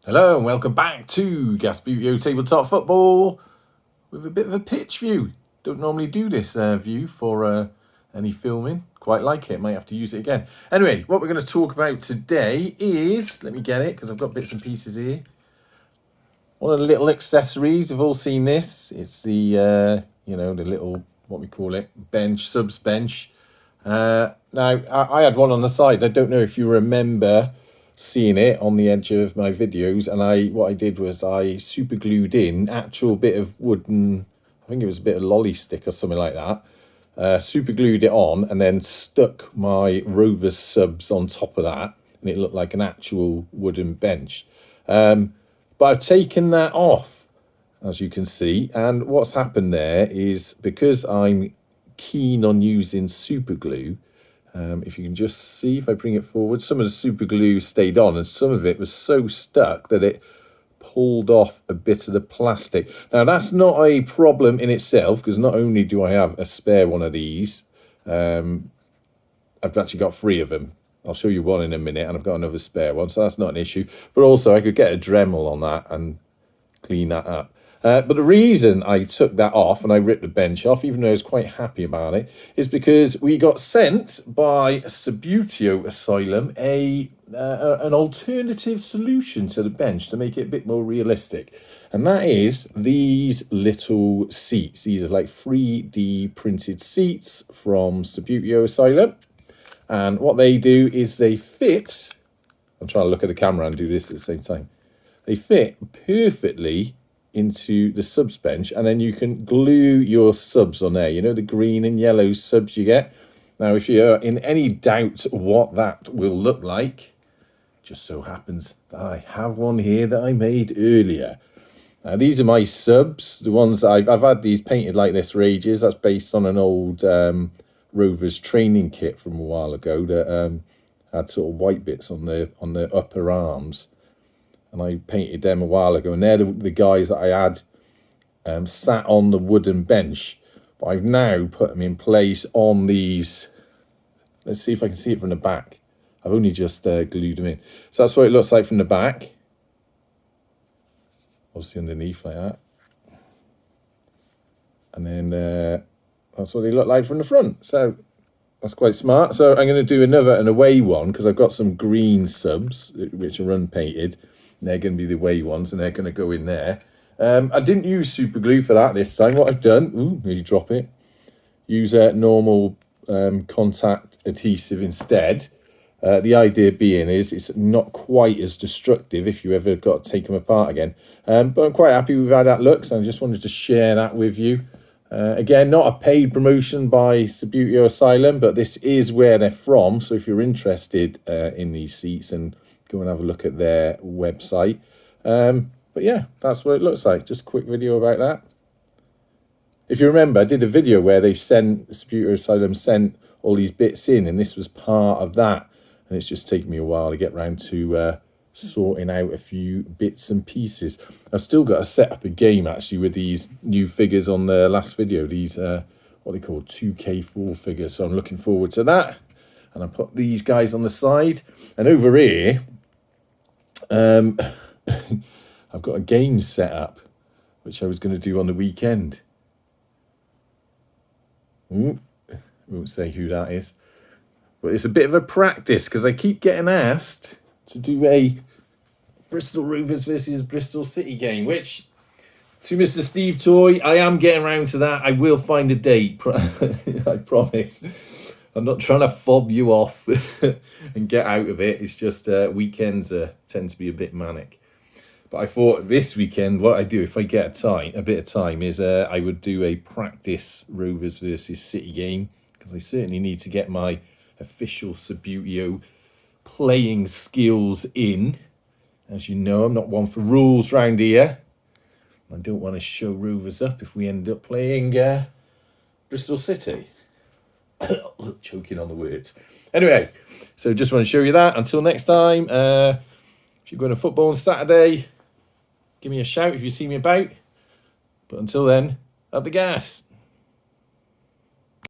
Hello and welcome back to Subbuteo Tabletop Football with a bit of a pitch view. Don't normally do this view for any filming. Quite like it. Might have to use it again. Anyway, what we're going to talk about today is, let me get it because I've got bits and pieces here. One of the little accessories. You've all seen this. It's the the little, what we call it, bench, subs bench. Now I had one on the side. I don't know if you remember seeing it on the edge of my videos, and what I did was I super glued in actual bit of wooden, I think it was a bit of lolly stick or something like that, super glued it on and then stuck my Rovers subs on top of that, and it looked like an actual wooden bench. But I've taken that off, as you can see, and what's happened there is, because I'm keen on using super glue, if you can just see, if I bring it forward, some of the super glue stayed on and some of it was so stuck that it pulled off a bit of the plastic. Now that's not a problem in itself, because not only do I have a spare one of these, I've actually got 3 of them. I'll show you one in a minute, and I've got another spare one, so that's not an issue. But also I could get a Dremel on that and clean that up. But the reason I took that off and I ripped the bench off, even though I was quite happy about it, is because we got sent by Subbuteo Asylum an alternative solution to the bench to make it a bit more realistic. And that is these little seats. These are like 3D printed seats from Subbuteo Asylum. And what they do is they fit, I'm trying to look at the camera and do this at the same time. They fit perfectly into the subs bench, and then you can glue your subs on there. You know, the green and yellow subs you get. Now, if you're in any doubt what that will look like, just so happens that I have one here that I made earlier. Now, these are my subs, the ones I've had these painted like this for ages. That's based on an old Rovers training kit from a while ago that had sort of white bits on the upper arms. And I painted them a while ago, and they're the guys that I had sat on the wooden bench. But I've now put them in place on these. Let's see if I can see it from the back. I've only just glued them in. So that's what it looks like from the back. Obviously underneath like that. And then that's what they look like from the front. So that's quite smart. So I'm going to do an away one, because I've got some green subs which are unpainted. They're going to be the away ones, and they're going to go in there. I didn't use super glue for that this time. What I've done, you drop it, use a normal contact adhesive instead. The idea being is it's not quite as destructive if you ever got to take them apart again. But I'm quite happy with how that looks, and I just wanted to share that with you. Again, not a paid promotion by Subbuteo Asylum, but this is where they're from. So if you're interested in these seats, and go and have a look at their website. But yeah, that's what it looks like. Just a quick video about that. If you remember, I did a video where they Subbuteo Asylum sent all these bits in, and this was part of that. And it's just taken me a while to get around to sorting out a few bits and pieces. I've still got to set up a game actually with these new figures on the last video. These, what they call 2K4 figures. So I'm looking forward to that. And I put these guys on the side. And over here, I've got a game set up, which I was going to do on the weekend. I won't say who that is. But it's a bit of a practice, because I keep getting asked to do a Bristol Rovers versus Bristol City game, which, to Mr. Steve Toy, I am getting around to that. I will find a date, I promise. I'm not trying to fob you off and get out of it. It's just weekends tend to be a bit manic. But I thought this weekend, what I do if I get a bit of time, is I would do a practice Rovers versus City game, because I certainly need to get my official Subbuteo playing skills in. As you know, I'm not one for rules round here. I don't want to show Rovers up if we end up playing Bristol City. Choking on the words. Anyway, so just want to show you that. Until next time, if you're going to football on Saturday, give me a shout if you see me about. But until then, up the gas.